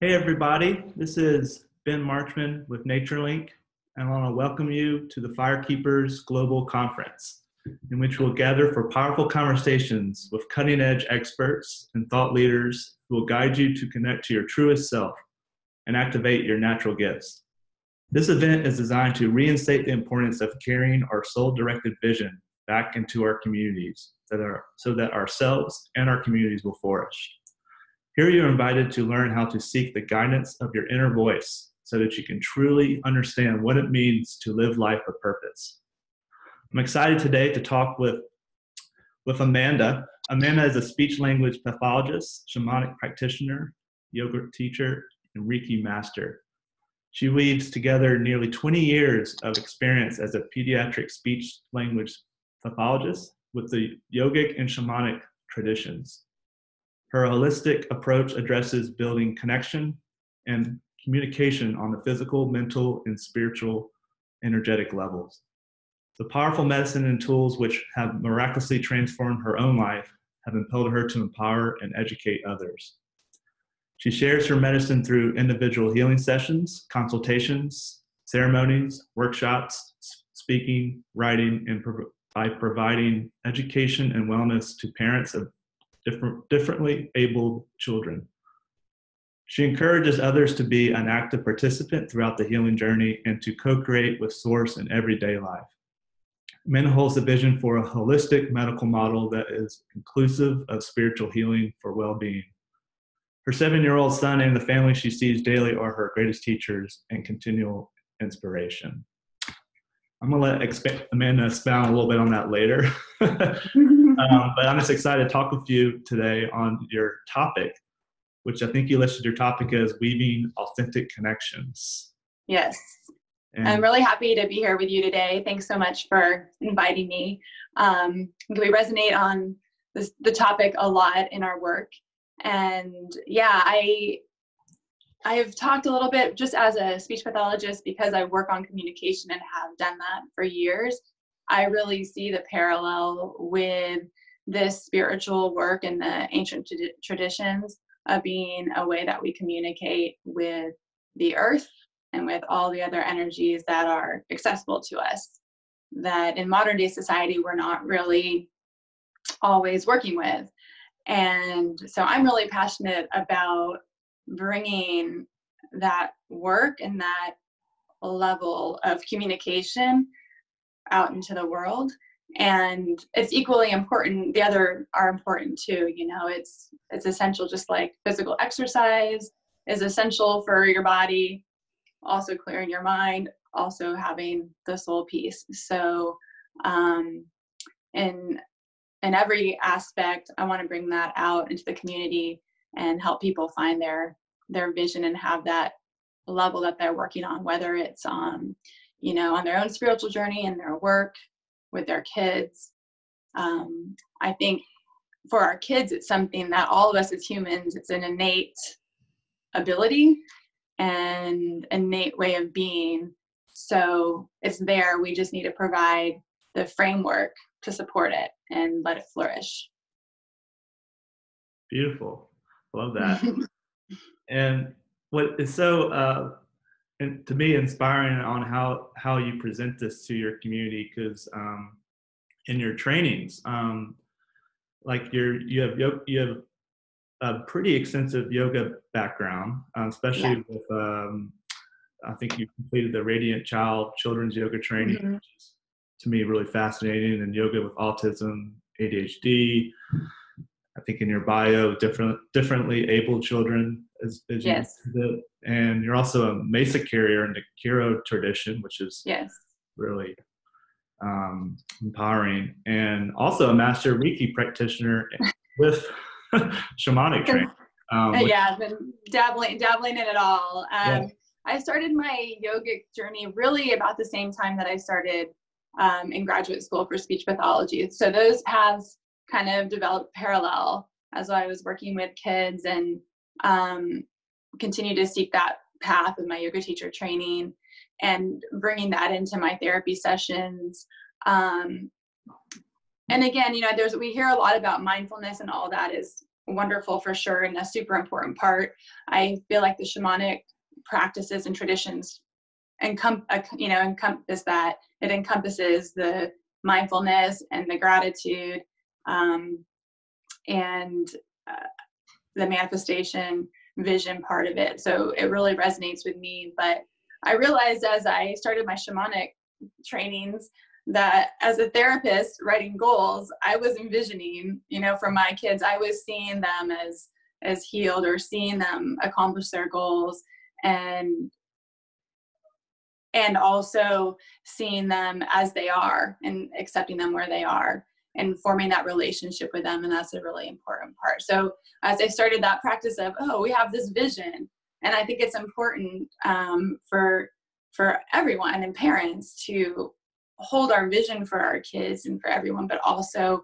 Hey everybody, this is Ben Marchman with NatureLink, and I want to welcome you to the FireKeepers Global Conference, in which we'll gather for powerful conversations with cutting-edge experts and thought leaders who will guide you to connect to your truest self and activate your natural gifts. This event is designed to reinstate the importance of carrying our soul-directed vision back into our communities so that ourselves and our communities will flourish. Here you're invited to learn how to seek the guidance of your inner voice so that you can truly understand what it means to live life with purpose. I'm excited today to talk with Amanda. Amanda is a speech-language pathologist, shamanic practitioner, yoga teacher, and Reiki master. She weaves together nearly 20 years of experience as a pediatric speech-language pathologist with the yogic and shamanic traditions. Her holistic approach addresses building connection and communication on the physical, mental, and spiritual energetic levels. The powerful medicine and tools which have miraculously transformed her own life have impelled her to empower and educate others. She shares her medicine through individual healing sessions, consultations, ceremonies, workshops, speaking, writing, and by providing education and wellness to parents of differently abled children. She encourages others to be an active participant throughout the healing journey and to co-create with Source in everyday life. Amanda holds a vision for a holistic medical model that is inclusive of spiritual healing for well-being. Her 7-year-old son and the family she sees daily are her greatest teachers and continual inspiration. I'm going to let Amanda expound a little bit on that later. But I'm just excited to talk with you today on your topic, which I think you listed your topic as weaving authentic connections. Yes. And I'm really happy to be here with you today. Thanks so much for inviting me. We resonate on the topic a lot in our work. And yeah, I have talked a little bit just as a speech pathologist because I work on communication and have done that for years. I really see the parallel with this spiritual work and the ancient traditions of being a way that we communicate with the earth and with all the other energies that are accessible to us that in modern day society we're not really always working with. And so I'm really passionate about bringing that work and that level of communication out into the world. And it's equally important. The other are important too. You know, it's essential, just like physical exercise is essential for your body, also clearing your mind, also having the soul peace. So in every aspect, I want to bring that out into the community and help people find their vision and have that level that they're working on, whether it's on their own spiritual journey and their work with their kids. I think for our kids, it's something that all of us as humans, it's an innate ability and innate way of being. So it's there. We just need to provide the framework to support it and let it flourish. beautiful. Love that. And what is so and to me inspiring on how you present this to your community, because in your trainings, like you have a pretty extensive yoga background, especially with I think you completed the Radiant Children's Yoga training, which is to me really fascinating, and yoga with autism, ADHD. I think in your bio, differently abled children as Yes. you, and you're also a Mesa carrier in the Kiro tradition, which is really empowering, and also a master Reiki practitioner with shamanic training. I've been dabbling in it all. I started my yogic journey really about the same time that I started in graduate school for speech pathology. So those paths kind of developed parallel as I was working with kids and continue to seek that path with my yoga teacher training and bringing that into my therapy sessions. And again, we hear a lot about mindfulness, and all that is wonderful for sure, and a super important part. I feel like the shamanic practices and traditions encompass that. It encompasses the mindfulness and the gratitude, and the manifestation vision part of it. So it really resonates with me. But I realized as I started my shamanic trainings that as a therapist writing goals, I was envisioning, for my kids, I was seeing them as healed, or seeing them accomplish their goals, and also seeing them as they are and accepting them where they are and forming that relationship with them. And that's a really important part. So as I started that practice of, we have this vision, and I think it's important for everyone and parents to hold our vision for our kids and for everyone, but also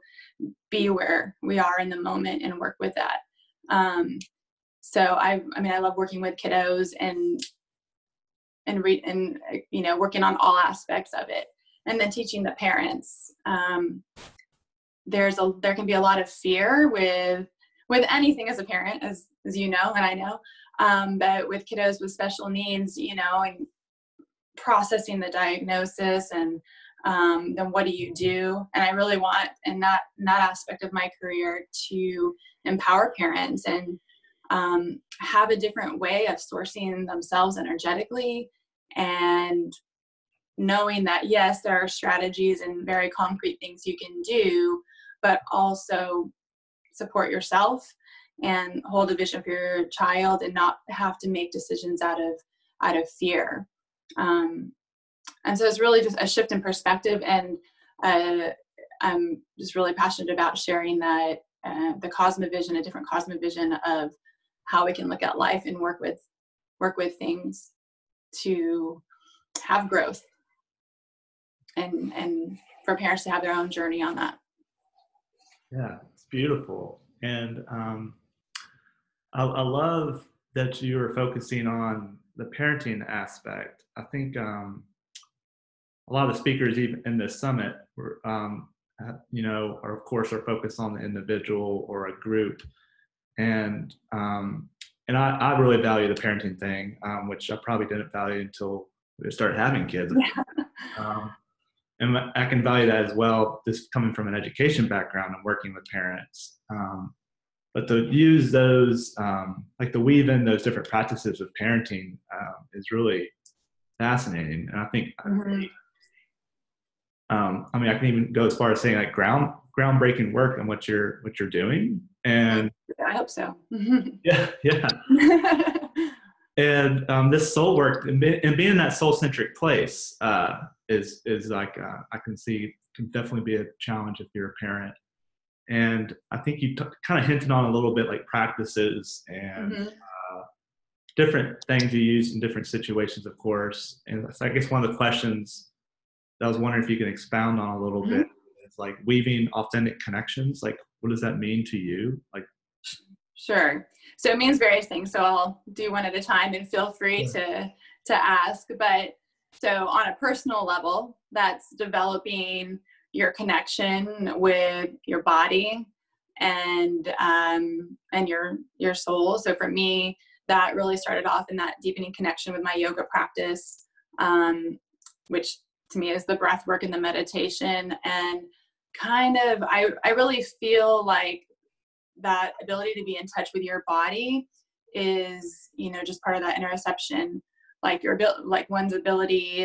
be where we are in the moment and work with that. So I love working with kiddos and working on all aspects of it, and then teaching the parents. There can be a lot of fear with anything as a parent, as you know, and I know, but with kiddos with special needs, and processing the diagnosis, and then what do you do? And I really want, in that aspect of my career, to empower parents and have a different way of sourcing themselves energetically, and knowing that, yes, there are strategies and very concrete things you can do, but also support yourself and hold a vision for your child, and not have to make decisions out of fear. And so it's really just a shift in perspective, and I'm just really passionate about sharing that the cosmovision, a different cosmovision of how we can look at life and work with things to have growth, and for parents to have their own journey on that. Yeah, it's beautiful. And I love that you are focusing on the parenting aspect. I think a lot of the speakers even in this summit were, are of course are focused on the individual or a group. And I really value the parenting thing, which I probably didn't value until we started having kids. Yeah. And I can value that as well, just coming from an education background and working with parents. But to use those, to weave in those different practices of parenting is really fascinating. And I think, I can even go as far as saying like groundbreaking work on what you're doing. And I hope so. Yeah. And this soul work and being in that soul-centric place is like I can see can definitely be a challenge if you're a parent. And I think you kind of hinted on a little bit like practices and different things you use in different situations, of course. And so I guess one of the questions that I was wondering if you can expound on a little bit is like weaving authentic connections. Like, what does that mean to you? Like, Sure. So it means various things. So I'll do one at a time, and feel free to ask. But so on a personal level, that's developing your connection with your body and your soul. So for me, that really started off in that deepening connection with my yoga practice, which to me is the breath work and the meditation. And kind of, I really feel like that ability to be in touch with your body is, just part of that interoception, like one's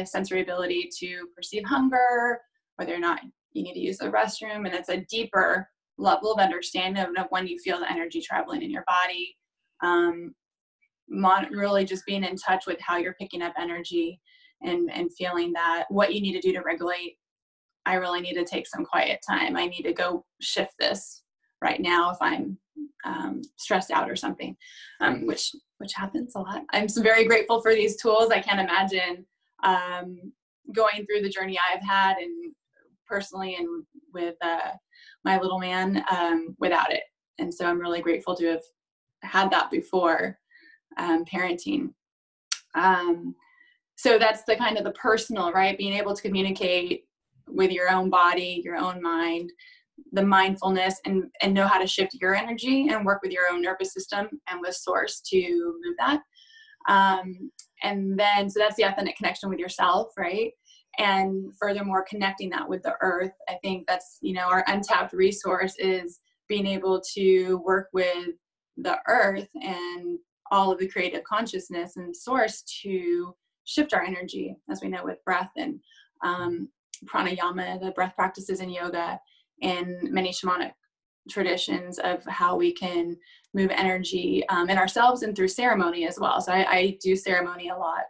sensory ability to perceive hunger, whether or not you need to use the restroom. And it's a deeper level of understanding of when you feel the energy traveling in your body. Really just being in touch with how you're picking up energy and feeling that what you need to do to regulate. I really need to take some quiet time. I need to go shift this right now if I'm stressed out or something, which happens a lot. I'm so very grateful for these tools. I can't imagine going through the journey I've had, and personally and with my little man, without it. And so I'm really grateful to have had that before parenting. So that's the kind of the personal, right? Being able to communicate with your own body, your own mind, the mindfulness and know how to shift your energy and work with your own nervous system and with source to move that. And then, so that's the authentic connection with yourself, right? And furthermore, connecting that with the earth. I think that's, you know, our untapped resource is being able to work with the earth and all of the creative consciousness and source to shift our energy, as we know, with breath and pranayama, the breath practices in yoga, and many shamanic traditions of how we can move energy in ourselves and through ceremony as well. So I do ceremony a lot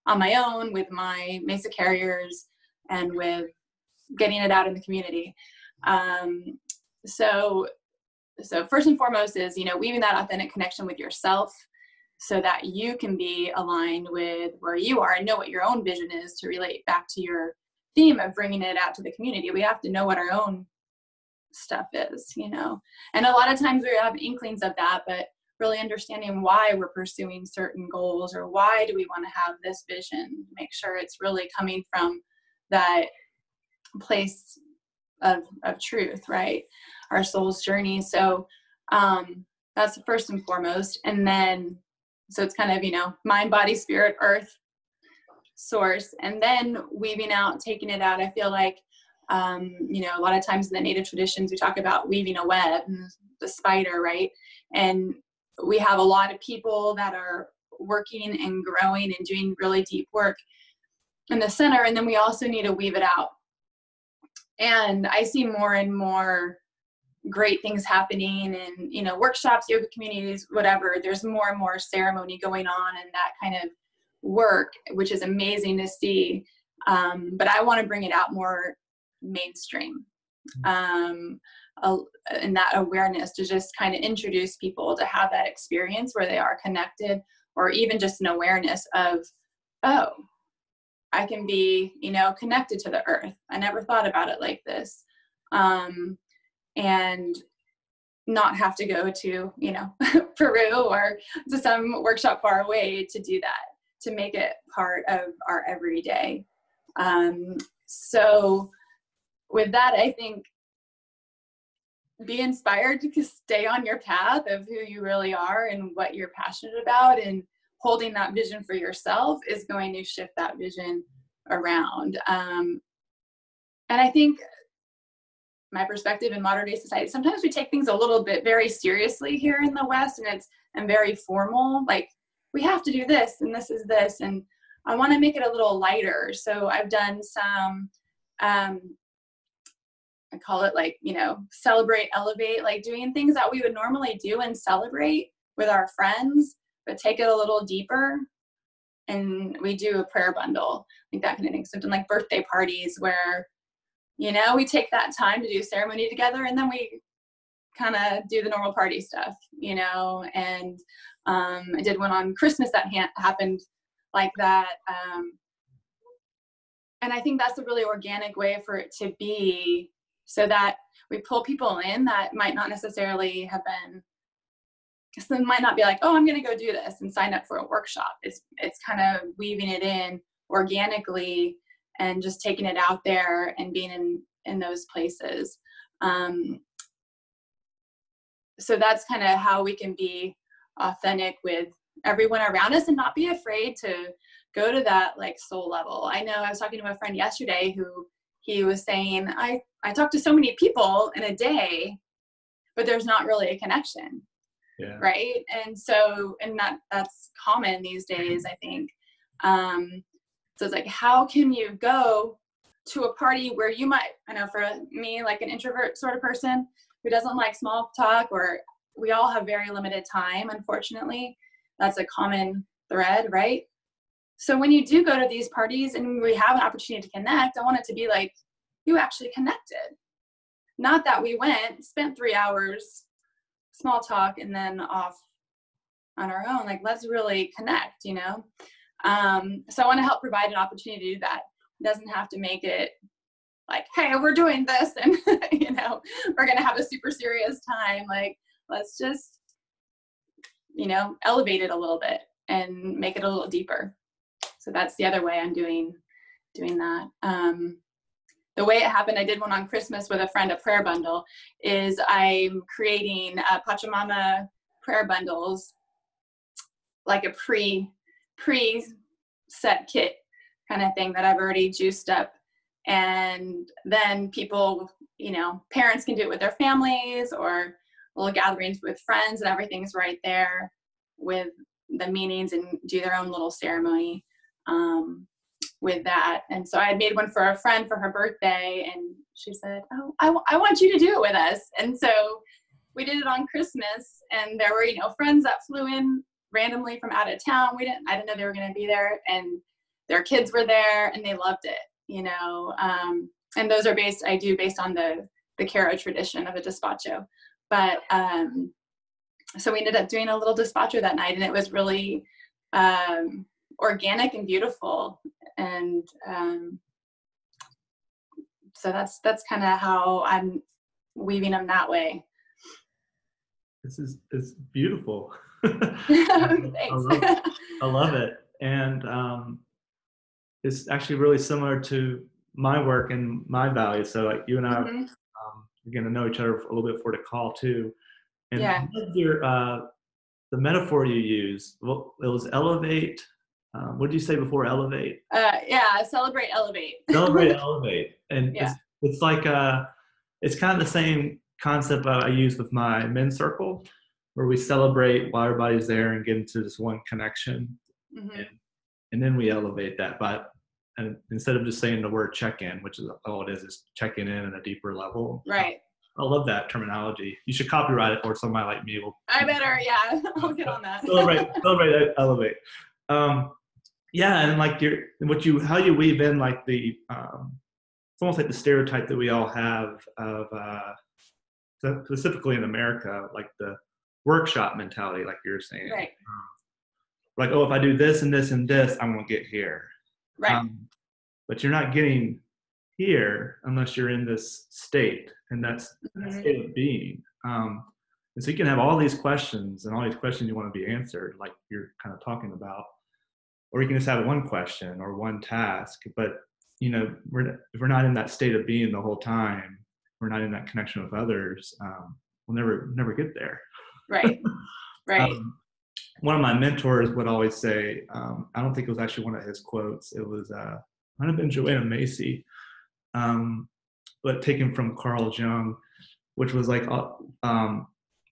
on my own with my Mesa carriers and with getting it out in the community. So first and foremost is, you know, weaving that authentic connection with yourself so that you can be aligned with where you are and know what your own vision is to relate back to your theme of bringing it out to the community. We have to know what our own stuff is, you know, and a lot of times we have inklings of that, but really understanding why we're pursuing certain goals or why do we want to have this vision, make sure it's really coming from that place of truth, right? Our soul's journey. So that's first and foremost. And then, so it's kind of, you know, mind, body, spirit, earth, source, and then weaving out, taking it out. I feel like, you know, a lot of times in the native traditions, we talk about weaving a web, and the spider, right? And we have a lot of people that are working and growing and doing really deep work in the center. And then we also need to weave it out. And I see more and more great things happening in, you know, workshops, yoga communities, whatever. There's more and more ceremony going on and that kind of work, which is amazing to see. But I want to bring it out more mainstream, and that awareness to just kind of introduce people to have that experience where they are connected, or even just an awareness of, oh, I can be, you know, connected to the earth. I never thought about it like this. And not have to go to, you know, Peru or to some workshop far away to do that, to make it part of our everyday. So with that, I think be inspired to stay on your path of who you really are and what you're passionate about, and holding that vision for yourself is going to shift that vision around. And I think my perspective in modern day society, sometimes we take things a little bit very seriously here in the West, and very formal, like we have to do this and this is this, and I want to make it a little lighter. So I've done some, I call it, like, you know, celebrate, elevate, like doing things that we would normally do and celebrate with our friends, but take it a little deeper. And we do a prayer bundle, like that kind of thing. So I've done like birthday parties where, you know, we take that time to do ceremony together, and then we kind of do the normal party stuff, you know. And I did one on Christmas that happened like that. And I think that's a really organic way for it to be, so that we pull people in that might not necessarily have been, so they might not be like, oh, I'm going to go do this and sign up for a workshop. It's kind of weaving it in organically and just taking it out there and being in those places. So that's kind of how we can be authentic with everyone around us and not be afraid to go to that like soul level. I know I was talking to a friend yesterday who he was saying, I talk to so many people in a day, but there's not really a connection. Yeah. Right. And so, and that's common these days, I think. So it's like, how can you go to a party where you might, I know for me, like an introvert sort of person who doesn't like small talk, or we all have very limited time, unfortunately. That's a common thread, right? So when you do go to these parties and we have an opportunity to connect, I want it to be like, you actually connected. Not that we went, spent 3 hours, small talk, and then off on our own. Like, let's really connect, you know? So I want to help provide an opportunity to do that. It doesn't have to make it like, hey, we're doing this and, you know, we're going to have a super serious time. Like, let's just, you know, elevate it a little bit and make it a little deeper. So that's the other way I'm doing that. the way it happened, I did one on Christmas with a friend, a prayer bundle, is I'm creating Pachamama prayer bundles, like a pre-set kit kind of thing that I've already juiced up. And then people, parents can do it with their families or little gatherings with friends, and everything's right there with the meanings, and do their own little ceremony with that. And so I had made one for a friend for her birthday, and she said, "Oh, I want you to do it with us." And so we did it on Christmas, and there were, friends that flew in randomly from out of town. I didn't know they were going to be there, and their kids were there, and they loved it, and those are based on the Caro tradition of a despacho. But so we ended up doing a little despacho that night, and it was really organic and beautiful. And so that's kind of how I'm weaving them that way. It's beautiful. Thanks. I love it. And it's actually really similar to my work and my values. So like you and I, Mm-hmm. we're going to know each other a little bit for the call too. And Yeah. the metaphor you use, well, it was elevate. What did you say before elevate? Yeah, celebrate, elevate. Celebrate, elevate. And Yeah. it's like, it's kind of the same concept I use with my men's circle, where we celebrate while everybody's there and get into this one connection. Mm-hmm. And then we elevate that. And instead of just saying the word check-in, which is all it is checking in at a deeper level. Right. I love that terminology. You should copyright it, or somebody like me will. I better, yeah. I'll get on that. celebrate, elevate. Yeah, and like how you weave in like the, it's almost like the stereotype that we all have of, specifically in America, like the workshop mentality, like you're saying. Right. Like, oh, if I do this and this and this, I'm gonna get here. Right. But you're not getting here unless you're in this state, and that's that state of being. And so you can have all these questions, and all these questions you want to be answered, like you're kind of talking about, or you can just have one question or one task. But if we're not in that state of being the whole time, we're not in that connection with others, we'll never get there. Right. Right. One of my mentors would always say, I don't think it was actually one of his quotes. It was might have been Joanna Macy, but taken from Carl Jung, which was like all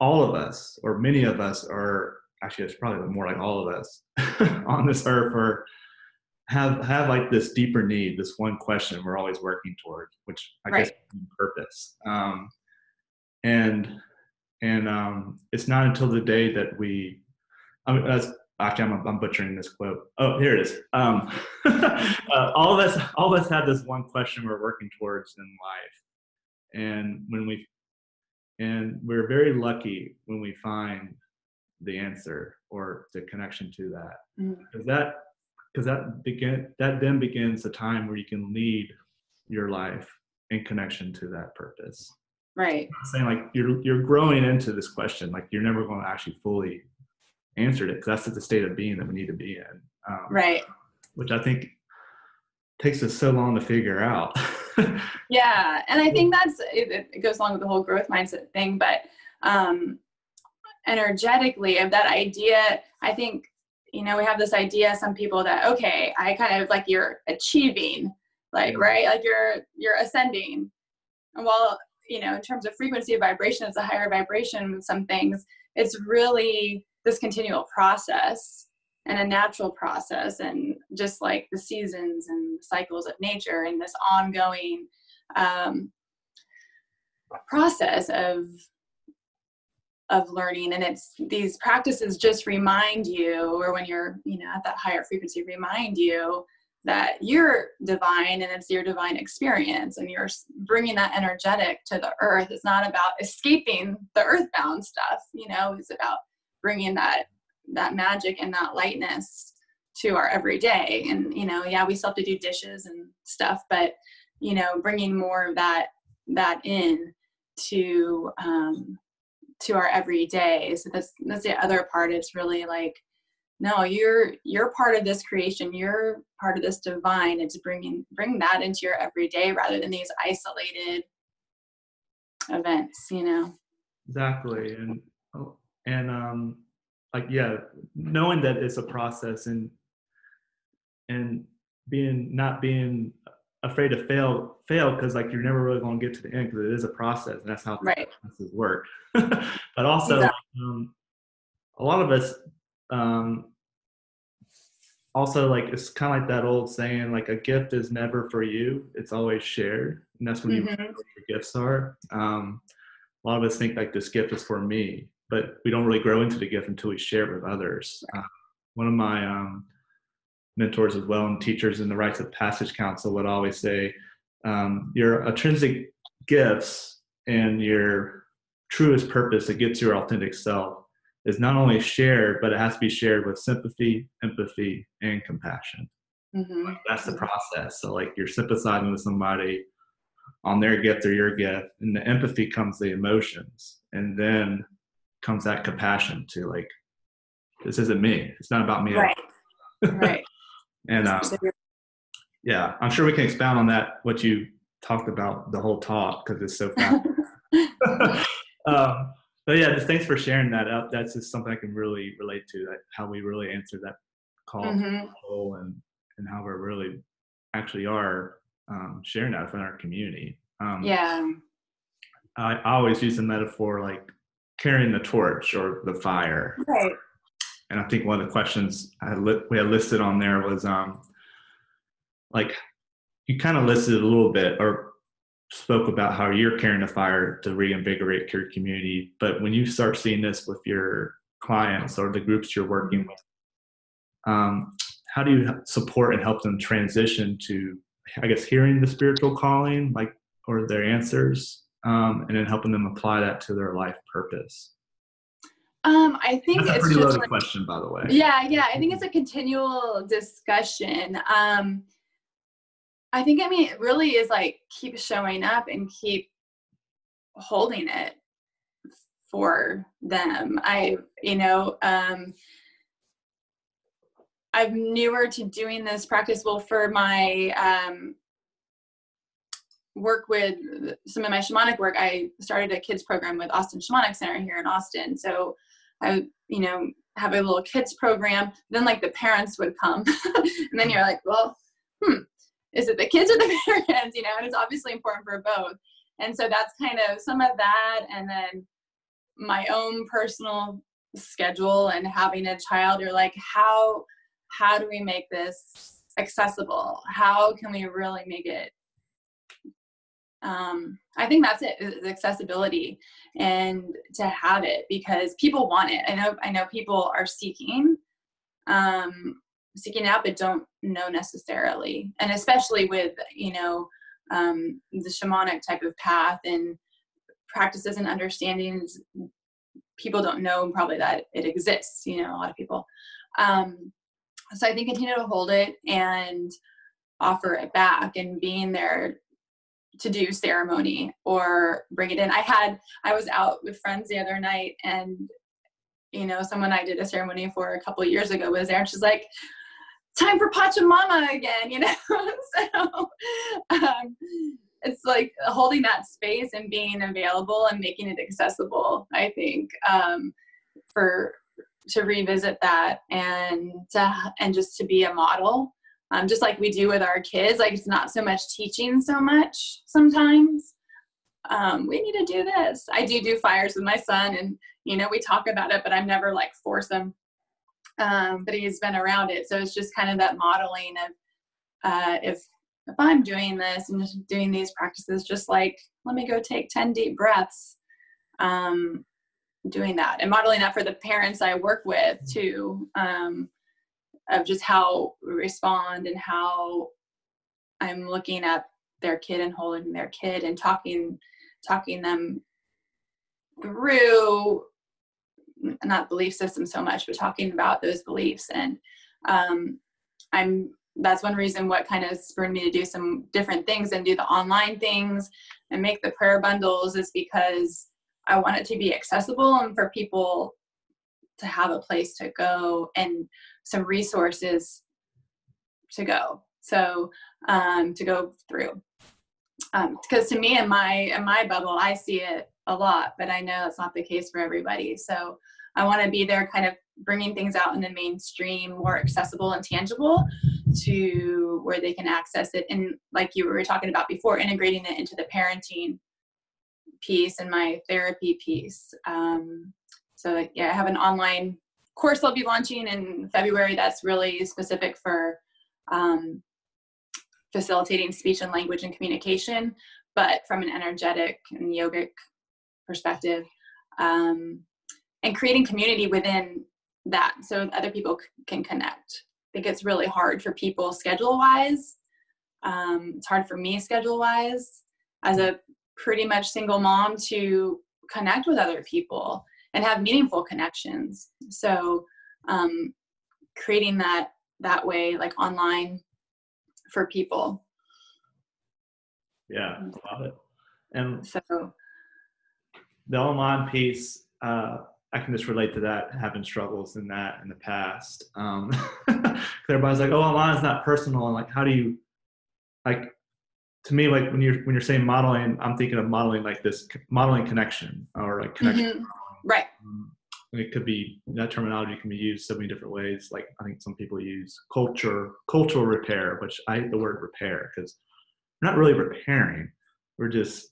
of us, or many of us, are actually, it's probably more like all of us on this earth, have like this deeper need, this one question we're always working toward, which I guess is purpose. And it's not until the day that we, I'm butchering this quote. Oh, here it is. All of us have this one question we're working towards in life, and we're very lucky when we find the answer or the connection to that, because that then begins the time where you can lead your life in connection to that purpose. Right. I'm saying like you're growing into this question, like you're never going to actually fully answer it, because that's the state of being that we need to be in. Right. Which I think takes us so long to figure out. Yeah, and I think it goes along with the whole growth mindset thing, but energetically of that idea, I think, we have this idea, some people, that, okay, I kind of like, you're achieving, like, right? Like you're ascending. And while, in terms of frequency of vibration, it's a higher vibration with some things, it's really this continual process and a natural process, and just like the seasons and cycles of nature, and this ongoing process of learning. And it's these practices just remind you, or when you're at that higher frequency, remind you that you're divine, and it's your divine experience, and you're bringing that energetic to the earth. It's not about escaping the earthbound stuff, it's about bringing that magic and that lightness to our everyday. And we still have to do dishes and stuff, but bringing more of that in to our everyday. So that's the other part. It's really like no, you're part of this creation. You're part of this divine. It's bring that into your everyday rather than these isolated events, you know? Exactly. And like, yeah, knowing that it's a process and not being afraid to fail because like you're never really going to get to the end because it is a process and that's how Right. processes work. But also, Exactly. a lot of us, also like it's kind of like that old saying, like a gift is never for you, it's always shared, and that's when you Mm-hmm. know what your gifts are. A lot of us think like this gift is for me, but we don't really grow into the gift until we share it with others. One of my mentors as well and teachers in the Rites of Passage Council would always say, your intrinsic gifts and your truest purpose that gets your authentic self is not only shared, but it has to be shared with sympathy, empathy, and compassion. Mm-hmm. That's the process. So like you're sympathizing with somebody on their gift or your gift, and the empathy comes the emotions, and then comes that compassion to like, this isn't me. It's not about me at all. Right. Right. And yeah, I'm sure we can expound on that, what you talked about the whole talk, because it's so fast. But yeah, just thanks for sharing that up. That's just something I can really relate to, like how we really answer that call Mm-hmm. and how we really actually are sharing that within our community. Yeah. I always use the metaphor like carrying the torch or the fire. Right. And I think one of the questions we had listed on there was like, you kind of listed a little bit or spoke about how you're carrying the fire to reinvigorate your community. But when you start seeing this with your clients or the groups you're working with, how do you support and help them transition to, I guess, hearing the spiritual calling, like, or their answers, and then helping them apply that to their life purpose? I think That's a it's pretty just loaded like, question, by the way. yeah, I think it's a continual discussion. I think, I mean, it really is like keep showing up and keep holding it for them. I'm newer to doing this practice. Well, for my work with some of my shamanic work, I started a kids program with Austin Shamanic Center here in Austin. So I, have a little kids program. Then like the parents would come and then you're like, well, is it the kids or the parents, and it's obviously important for both. And so that's kind of some of that. And then my own personal schedule and having a child, you're like, how do we make this accessible? How can we really make it? I think that's it, is accessibility and to have it because people want it. I know people are seeking out, but don't know necessarily. And especially with, the shamanic type of path and practices and understandings, people don't know probably that it exists, a lot of people. So I think continue to hold it and offer it back and being there to do ceremony or bring it in. I was out with friends the other night and, someone I did a ceremony for a couple of years ago was there and she's like, time for Pachamama again, So it's like holding that space and being available and making it accessible, I think, to revisit that and just to be a model. Just like we do with our kids, like it's not so much teaching so much sometimes. We need to do this. I do fires with my son and, we talk about it, but I'm never like force him. But he's been around it. So it's just kind of that modeling of if I'm doing this and just doing these practices, just like, let me go take 10 deep breaths, doing that and modeling that for the parents I work with too. Of just how we respond and how I'm looking at their kid and holding their kid and talking them through, not belief system so much, but talking about those beliefs. And that's one reason what kind of spurred me to do some different things and do the online things and make the prayer bundles is because I want it to be accessible and for people to have a place to go and some resources to go. So to go through, because to me in my bubble, I see it a lot, but I know that's not the case for everybody. So I want to be there, kind of bringing things out in the mainstream, more accessible and tangible to where they can access it. And like you were talking about before, integrating it into the parenting piece and my therapy piece. So yeah, I have an online course I'll be launching in February that's really specific for facilitating speech and language and communication, but from an energetic and yogic perspective, and creating community within that so other people can connect. I think it's really hard for people schedule-wise. It's hard for me schedule-wise as a pretty much single mom to connect with other people and have meaningful connections. So creating that way, like online for people. Yeah, I love it. And so the online piece, I can just relate to that, having struggles in that in the past. Everybody's like, oh, online is not personal. And like, how do you, like, to me, like when you're saying modeling, I'm thinking of modeling like this, modeling connection or like connection. Mm-hmm. Right. It could be, that terminology can be used so many different ways. Like I think some people use cultural repair, which I hate the word repair because we're not really repairing. It's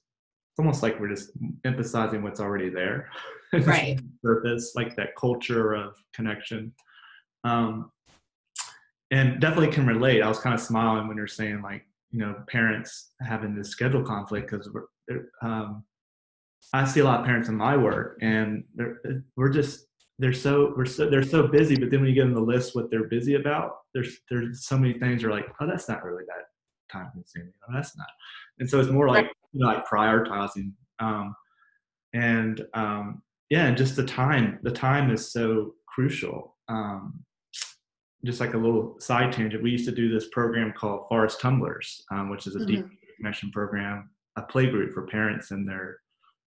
almost like we're just emphasizing what's already there. Right. Purpose, like that culture of connection. And definitely can relate. I was kind of smiling when you're saying like, you know, parents having this schedule conflict because I see a lot of parents in my work and they're so busy, but then when you get on the list what they're busy about, there's so many things you're like, oh, that's not really that time consuming. Oh, that's not. And so it's more like, you know, like prioritizing. Yeah, and just the time is so crucial. Just like a little side tangent, we used to do this program called Forest Tumblers, which is a deep connection program, a play group for parents and their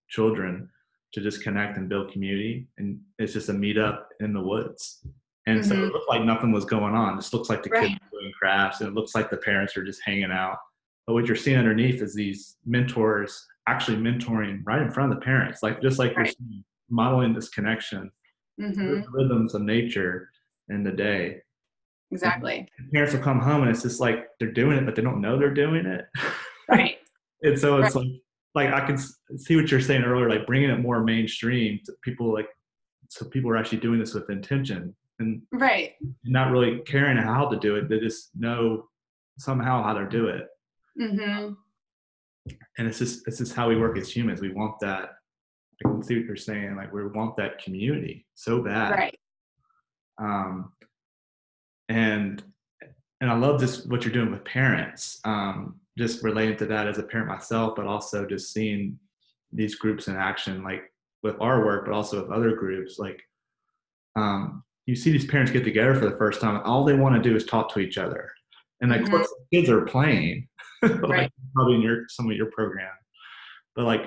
children to just connect and build community. And it's just a meetup in the woods. And so it looked like nothing was going on. It just looks like the kids are doing crafts and it looks like the parents are just hanging out. But what you're seeing underneath is these mentors actually mentoring right in front of the parents, like just like you're seeing, modeling this connection, the rhythms of nature in the day. Exactly. And parents will come home and it's just like they're doing it, but they don't know they're doing it. Right. And so it's like I can see what you're saying earlier, like bringing it more mainstream to people, like so people are actually doing this with intention and not really caring how to do it. They just know somehow how to do it. And it's just how we work as humans. We want that. I can see what you're saying. Like we want that community so bad. Right. And I love this, what you're doing with parents, just relating to that as a parent myself, but also just seeing these groups in action, like with our work, but also with other groups. Like you see these parents get together for the first time, and all they want to do is talk to each other. And of course, the kids are playing, like probably in some of your program, but like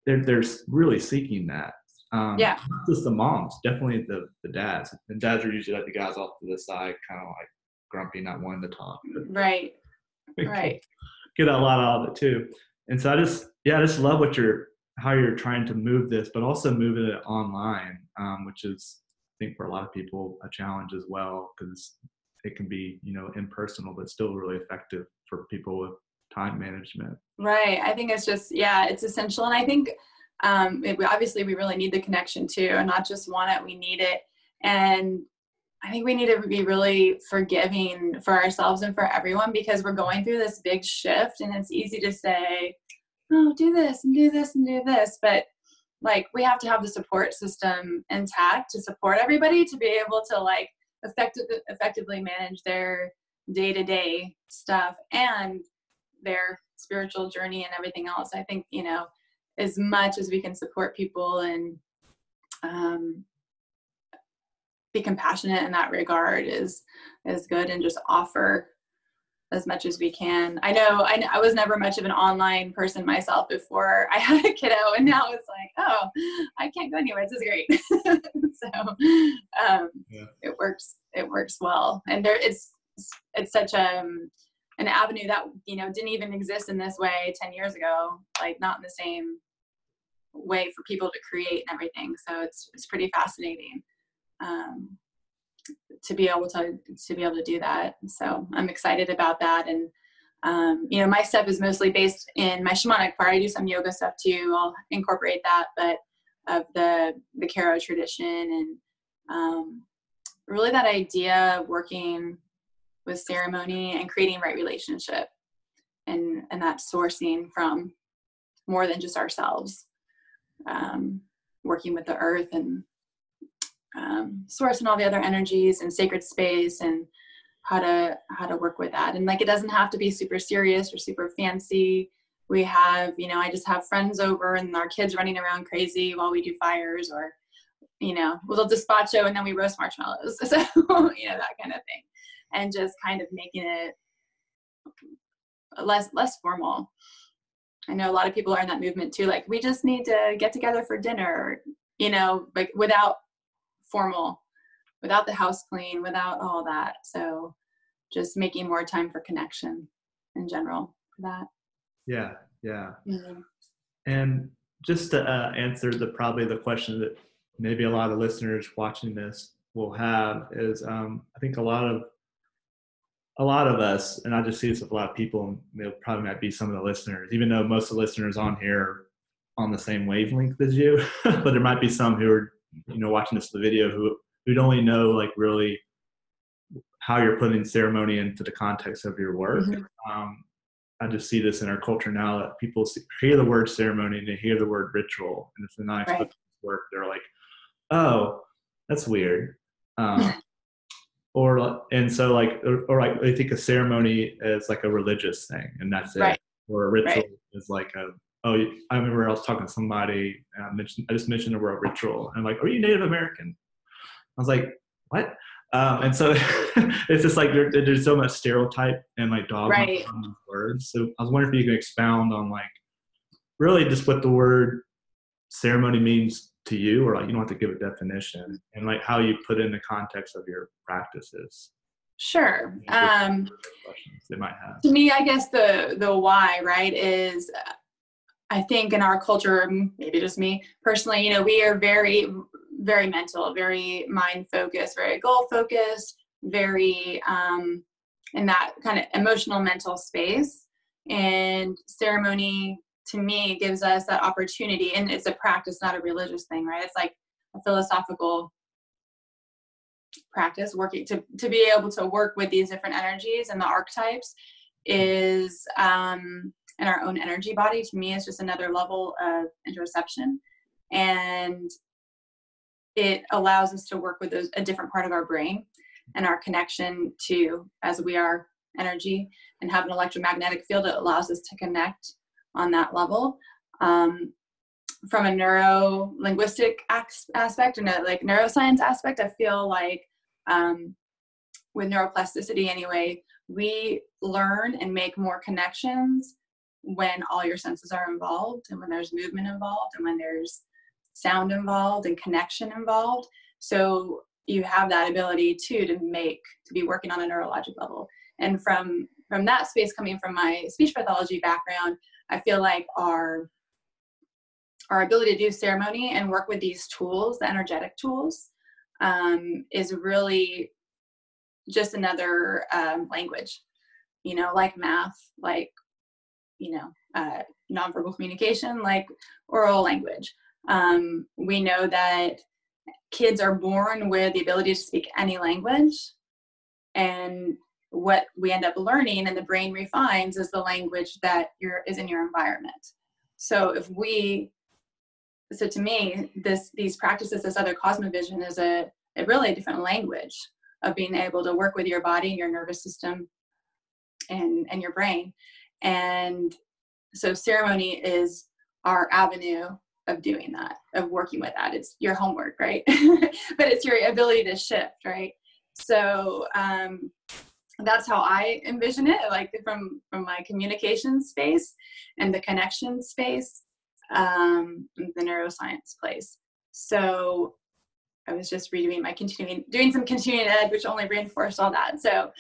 they're really seeking that. Not just the moms, definitely the dads. And dads are usually like the guys off to the side, kind of like grumpy, not wanting to talk. Right. Get a lot out of it too. And so I just love how you're trying to move this, but also moving it online, which is, I think for a lot of people, a challenge as well, because it can be, you know, impersonal, but still really effective for people with time management. Right. I think it's just, it's essential. And I think obviously we really need the connection too, and not just want it, we need it. And I think we need to be really forgiving for ourselves and for everyone, because we're going through this big shift, and it's easy to say, oh, do this and do this and do this. But like, we have to have the support system intact to support everybody to be able to like effectively manage their day-to-day stuff and their spiritual journey and everything else. I think, you know, as much as we can support people and be compassionate in that regard is good, and just offer as much as we can. I know I was never much of an online person myself before I had a kiddo, and now it's like, oh, I can't go anywhere. This is great. So it works well. And it's such an avenue that, didn't even exist in this way 10 years ago, like not in the same way for people to create and everything. So it's pretty fascinating. To be able to do that. So I'm excited about that. And, my stuff is mostly based in my shamanic part. I do some yoga stuff too. I'll incorporate that, but of the Karo tradition and, really that idea of working with ceremony and creating right relationship and that sourcing from more than just ourselves, working with the earth and, source and all the other energies and sacred space and how to work with that. And like, it doesn't have to be super serious or super fancy. We have, I just have friends over and our kids running around crazy while we do fires, or, we'll despacho and then we roast marshmallows. So, that kind of thing. And just kind of making it less formal. I know a lot of people are in that movement too. Like, we just need to get together for dinner, like without the house clean, without all that. So just making more time for connection in general for that. Yeah. Mm-hmm. And just to answer probably the question that maybe a lot of listeners watching this will have is, I think a lot of us, and I just see this with a lot of people, and there probably might be some of the listeners, even though most of the listeners on here are on the same wavelength as you, but there might be some who are, watching this video who'd only know like really how you're putting ceremony into the context of your work. Mm-hmm. I just see this in our culture now that people hear the word ceremony and they hear the word ritual, and if they're not exposed to this work, they're like, oh, that's weird. Or they think a ceremony is like a religious thing and that's it. Right. Or a ritual is like I remember I was talking to somebody and I just mentioned the word ritual, and I'm like, are you Native American? I was like, what? And so it's just like there's so much stereotype and like dogma on these words. So I was wondering if you could expound on like really just what the word ceremony means to you, or like you don't have to give a definition, and like how you put it in the context of your practices. Sure. Questions they might have. To me, I guess the why, right, is I think in our culture, maybe just me personally, we are very, very mental, very mind focused, very goal focused, very in that kind of emotional mental space. And ceremony to me gives us that opportunity, and it's a practice, not a religious thing, right? It's like a philosophical practice, working to be able to work with these different energies and the archetypes is in our own energy body. To me, is just another level of interoception, and it allows us to work with a different part of our brain and our connection to, as we are energy and have an electromagnetic field, it allows us to connect on that level. From a neuro-linguistic aspect and a like neuroscience aspect, I feel like with neuroplasticity anyway, we learn and make more connections when all your senses are involved, and when there's movement involved, and when there's sound involved and connection involved. So you have that ability too to be working on a neurologic level. And from that space, coming from my speech pathology background, I feel like our ability to do ceremony and work with these tools, the energetic tools, is really just another language, like math, like, nonverbal communication, like oral language. We know that kids are born with the ability to speak any language, and what we end up learning and the brain refines is the language that is in your environment. So to me, these practices, this other cosmovision is a really different language of being able to work with your body, your nervous system, and your brain. And so ceremony is our avenue of doing that, of working with that. It's your homework, right? But it's your ability to shift, right? So that's how I envision it, like from my communication space and the connection space, the neuroscience place. So I was just redoing doing some continuing ed, which only reinforced all that. So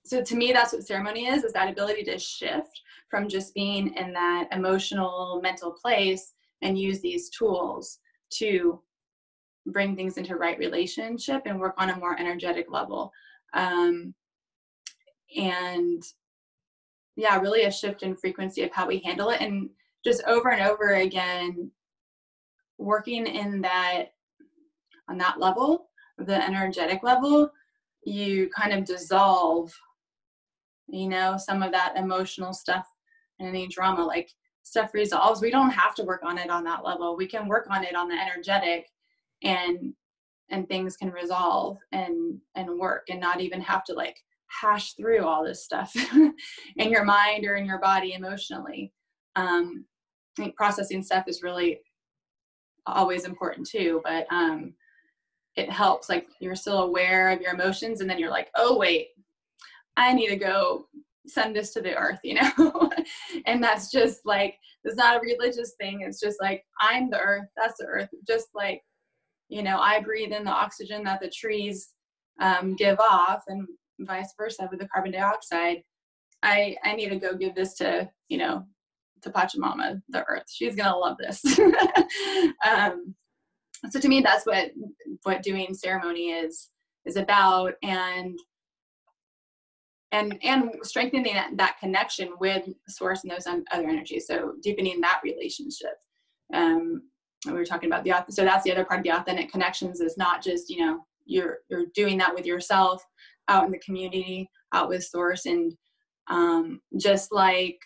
so to me, that's what ceremony is that ability to shift from just being in that emotional, mental place and use these tools to bring things into right relationship and work on a more energetic level. And yeah, really a shift in frequency of how we handle it, and just over and over again, working on that level, the energetic level, you kind of dissolve, some of that emotional stuff and any drama, like stuff resolves. We don't have to work on it on that level. We can work on it on the energetic, and things can resolve and work, and not even have to like hash through all this stuff in your mind or in your body emotionally. I think processing stuff is really always important too, but it helps, like you're still aware of your emotions, and then you're like, oh wait, I need to go send this to the earth, and that's just like, it's not a religious thing. It's just like, I'm the earth, that's the earth. Just like, I breathe in the oxygen that the trees give off, and vice versa with the carbon dioxide. I need to go give this to, to Pachamama, the earth. She's going to love this. So to me, that's what doing ceremony is about, and strengthening that connection with source and those other energies. So deepening that relationship. We were talking about so that's the other part of the authentic connections, is not just, you're doing that with yourself, out in the community, out with source. And just like,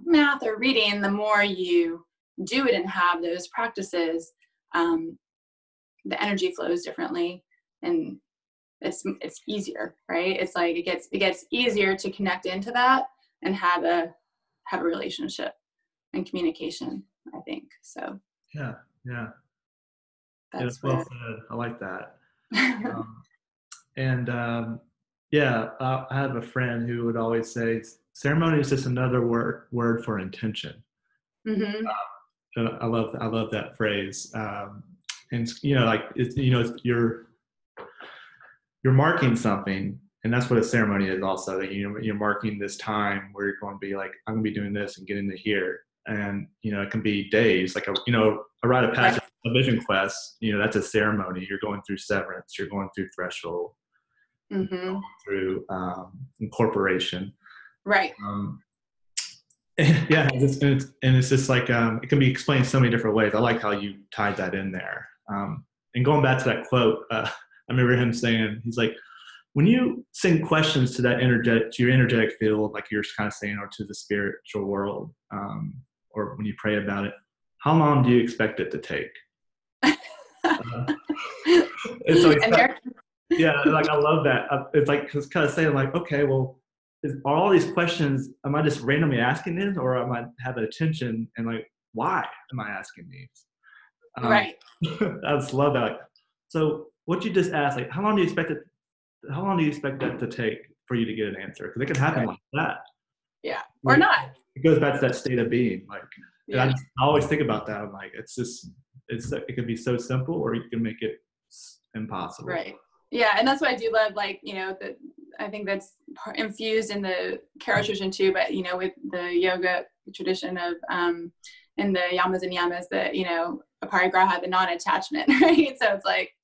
math or reading, the more you do it and have those practices, the energy flows differently, and it's easier, right? It's like it gets easier to connect into that and have a relationship and communication, I think. So Yeah. that's well said. I like that. I have a friend who would always say ceremony is just another word for intention. Mm-hmm. And I love that phrase. And you're marking something, and that's what a ceremony is also. You're marking this time where you're going to be like, I'm going to be doing this and getting to here. And, it can be days, like, a rite of passage, a vision quest, that's a ceremony. You're going through severance, you're going through threshold, mm-hmm. going through incorporation. Right. Yeah. It's just like, it can be explained so many different ways. I like how you tied that in there. And going back to that quote, I remember him saying, he's like, when you send questions to your energetic field, like you're kind of saying, or to the spiritual world, or when you pray about it, how long do you expect it to take? And so like, I love that. It's like, just kind of saying like, okay, well, are all these questions, am I just randomly asking these, or am I having attention and like, why am I asking these? Right. I just love that. Like, so what you just asked, like, how long do you expect that to take for you to get an answer? Because it can happen like that. Yeah. Or not. It goes back to that state of being. Like, yeah. I always think about that. I'm like, it can be so simple, or you can make it impossible. Right. Yeah. And that's what I do love, like, I think that's infused in the Karo tradition too, but, with the yoga tradition of, in the yamas and yamas, that, aparigraha, the non-attachment, right? So it's like,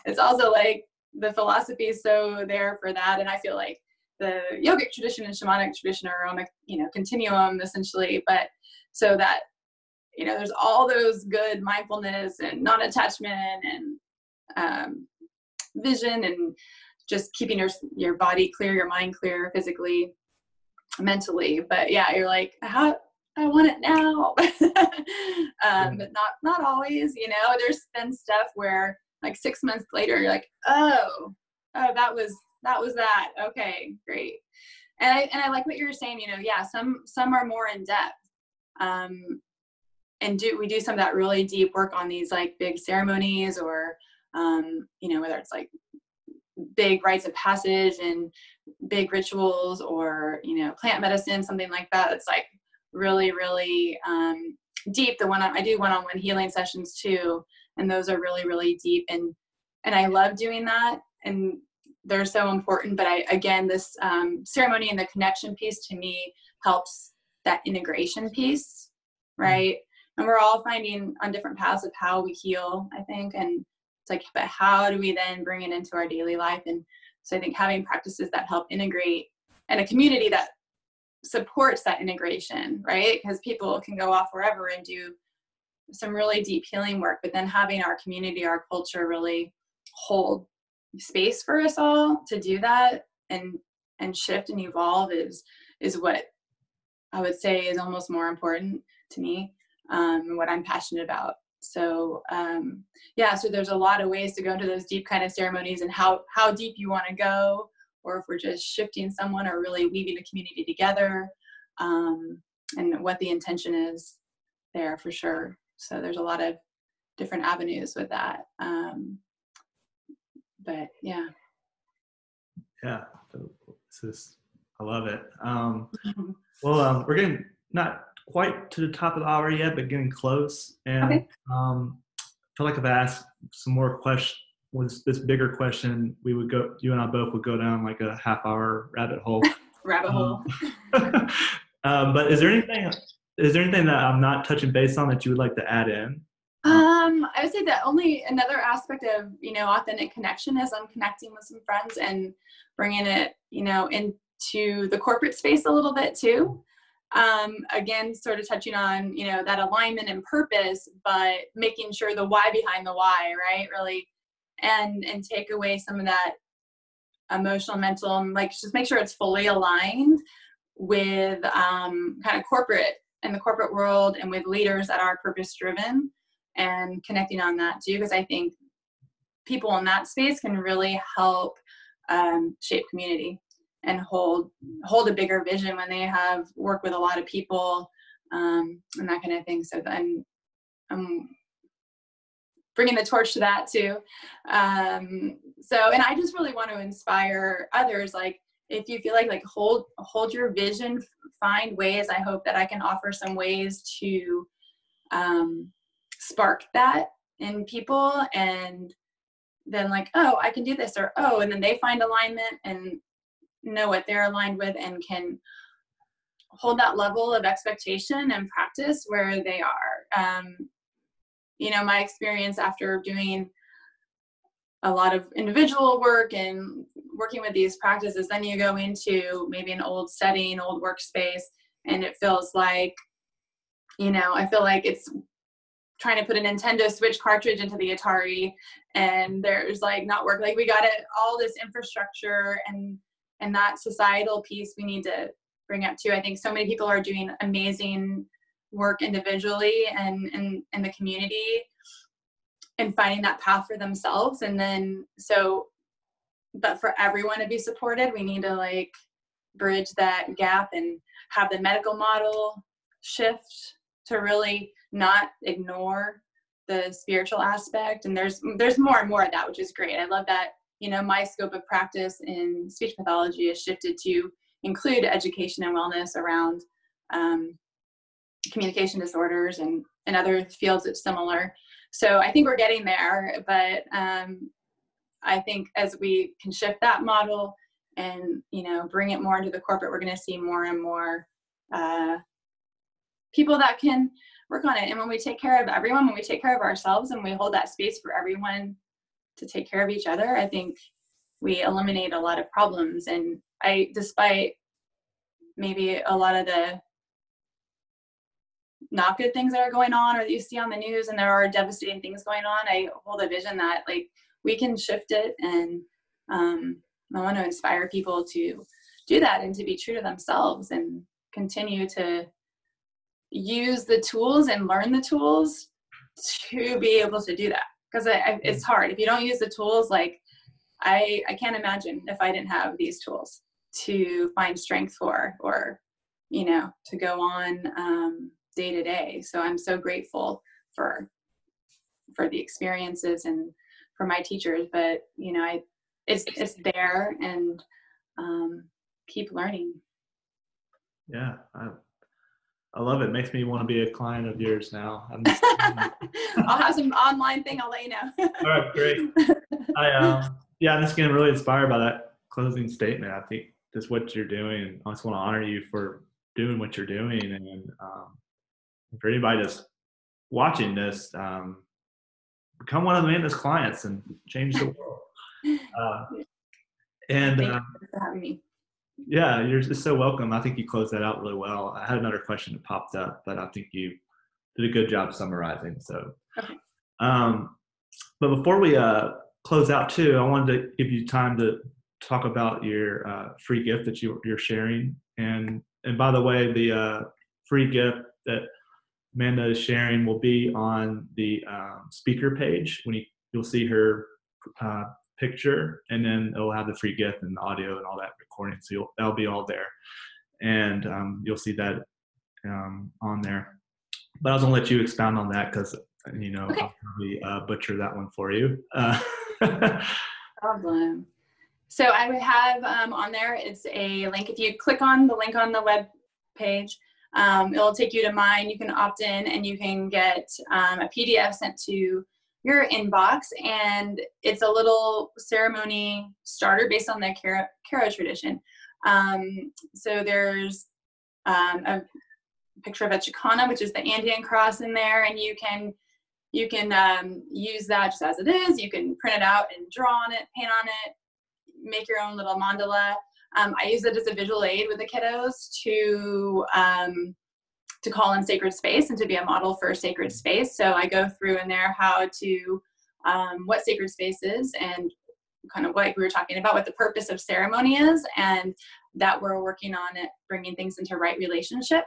it's also like the philosophy is so there for that. And I feel like the yogic tradition and shamanic tradition are on a, continuum essentially, but so that, there's all those good mindfulness and non-attachment and vision, and just keeping your body clear, your mind clear, physically, mentally. But yeah, you're like, I want it now. But not always, there's been stuff where like 6 months later, you're like, oh, that was that. Okay, great. And I like what you were saying, some are more in depth. And we do some of that really deep work on these like big ceremonies, or whether it's like big rites of passage and big rituals, or, plant medicine, something like that. It's like really, really deep. I do one-on-one healing sessions too, and those are really, really deep. And I love doing that, and they're so important. But this ceremony and the connection piece to me helps that integration piece, right? And we're all finding on different paths of how we heal, I think. And it's like, but how do we then bring it into our daily life? And so I think having practices that help integrate, and a community that supports that integration, right? Because people can go off wherever and do some really deep healing work, but then having our community, our culture really hold space for us all to do that and shift and evolve is what I would say is almost more important to me, and what I'm passionate about. So so there's a lot of ways to go into those deep kind of ceremonies, and how deep you want to go, or if we're just shifting someone or really weaving a community together, and what the intention is there for sure. So there's a lot of different avenues with that. But yeah. Yeah, I love it. Well, we're getting not quite to the top of the hour yet, but getting close. And Okay. I feel like if I asked some more questions, was this bigger question, you and I both would go down like a half-hour rabbit hole. Rabbit hole. But is there anything that I'm not touching base on that you would like to add in? I would say that only another aspect of, authentic connection is I'm connecting with some friends and bringing it, into the corporate space a little bit too. Again, sort of touching on, that alignment and purpose, but making sure the why behind the why, right? Really, and take away some of that emotional, mental, and like just make sure it's fully aligned with kind of corporate and the corporate world, and with leaders that are purpose driven, and connecting on that too, because I think people in that space can really help shape community and hold a bigger vision when they have worked with a lot of people, and that kind of thing. So then I'm bringing the torch to that too. And I just really want to inspire others. Like, if you feel like hold your vision, find ways. I hope that I can offer some ways to spark that in people, and then like, oh, I can do this, or oh, and then they find alignment and know what they're aligned with, and can hold that level of expectation and practice where they are. My experience after doing a lot of individual work and working with these practices, then you go into maybe an old setting, old workspace, and it feels like, I feel like it's trying to put a Nintendo Switch cartridge into the Atari, and there's like not work. Like, we got all this infrastructure and that societal piece we need to bring up too. I think so many people are doing amazing work individually and in the community, and finding that path for themselves. And then but for everyone to be supported, we need to like bridge that gap and have the medical model shift to really not ignore the spiritual aspect. And there's more and more of that, which is great. I love that, my scope of practice in speech pathology has shifted to include education and wellness around communication disorders and other fields that's similar. So I think we're getting there, but I think as we can shift that model and, bring it more into the corporate, we're going to see more and more people that can work on it. And when we take care of everyone, when we take care of ourselves, and we hold that space for everyone to take care of each other, I think we eliminate a lot of problems. And despite maybe a lot of the not good things that are going on, or that you see on the news, and there are devastating things going on, I hold a vision that like we can shift it. And I want to inspire people to do that, and to be true to themselves, and continue to use the tools and learn the tools to be able to do that. Because it's hard if you don't use the tools. Like, I can't imagine if I didn't have these tools to find strength for, or to go on day to day. So I'm so grateful for the experiences and my teachers, but it's there, and keep learning. Yeah, I love it. Makes me want to be a client of yours now. I'll have some online thing. I'll let you know. All right, great. I'm just getting really inspired by that closing statement. I think just what you're doing, and I just want to honor you for doing what you're doing, and for anybody that's watching this, become one of the maintenance clients and change the world. Thank you for having me. Yeah, you're just so welcome. I think you closed that out really well. I had another question that popped up, but I think you did a good job summarizing. So, okay. But before we close out too, I wanted to give you time to talk about your free gift that you're sharing. And by the way, the free gift that Amanda is sharing will be on the speaker page when you'll see her picture, and then it'll have the free gift and the audio and all that recording. So that'll be all there, and you'll see that on there. But I was gonna let you expound on that because okay. I'll probably butcher that one for you. Problem. So I would have on there, it's a link. If you click on the link on the web page, it'll take you to mine. You can opt in and you can get a PDF sent to your inbox, and it's a little ceremony starter based on the Caro tradition. So there's a picture of a Chicana, which is the Andean cross in there, and you can use that just as it is. You can print it out and draw on it, paint on it, make your own little mandala. I use it as a visual aid with the kiddos to call in sacred space and to be a model for sacred space. So I go through in there how to, what sacred space is, and kind of what we were talking about, what the purpose of ceremony is, and that we're working on it, bringing things into right relationship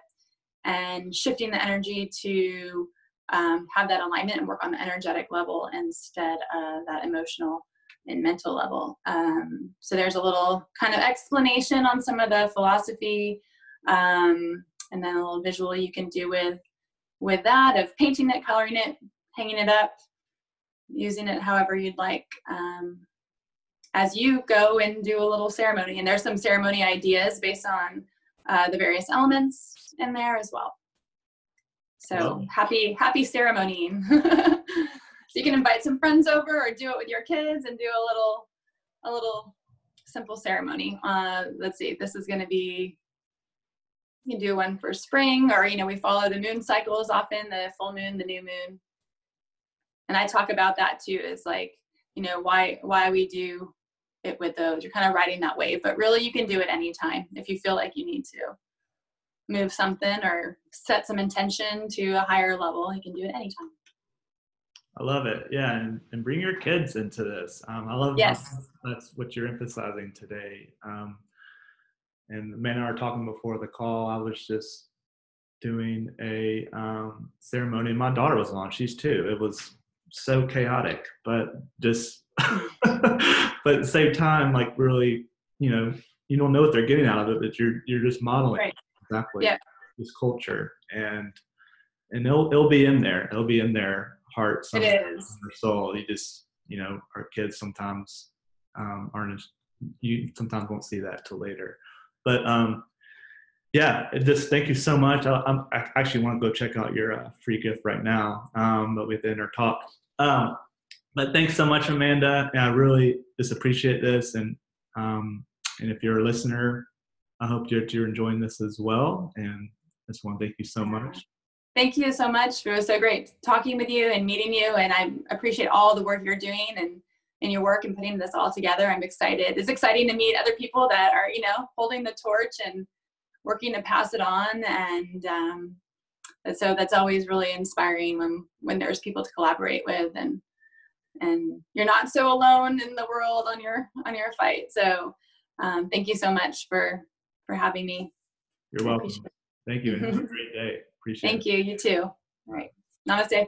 and shifting the energy to have that alignment and work on the energetic level instead of that emotional and mental level. So there's a little kind of explanation on some of the philosophy, and then a little visual you can do with that, of painting it, coloring it, hanging it up, using it however you'd like, as you go and do a little ceremony. And there's some ceremony ideas based on the various elements in there as well. So happy ceremonying. So you can invite some friends over or do it with your kids and do a little simple ceremony. Let's see, this is going to be, you can do one for spring, or, we follow the moon cycles often, the full moon, the new moon. And I talk about that too, is like, why we do it with those. You're kind of riding that wave, but really you can do it anytime if you feel like you need to move something or set some intention to a higher level. You can do it anytime. I love it. Yeah. And bring your kids into this. I love that's what you're emphasizing today. And Amanda and I were talking before the call. I was just doing a ceremony. My daughter was on. She's 2. It was so chaotic, but just, but at the same time, like really, you don't know what they're getting out of it, but you're just modeling exactly this culture, and it'll be in there. It'll be in their heart, it is, their soul. You just, our kids sometimes you sometimes won't see that till later. But just thank you so much. I actually want to go check out your free gift right now, but we have to end our talk. But thanks so much, Amanda. And I really just appreciate this. And if you're a listener, I hope you're enjoying this as well. And I just want to thank you so much. Thank you so much. It was so great talking with you and meeting you. And I appreciate all the work you're doing and in your work and putting this all together. I'm excited. It's exciting to meet other people that are, holding the torch and working to pass it on. And so that's always really inspiring when there's people to collaborate with, and you're not so alone in the world on your fight. So thank you so much for having me. You're welcome. Thank you. And have a great day. Appreciate it. Thank you. You too. All right. Namaste.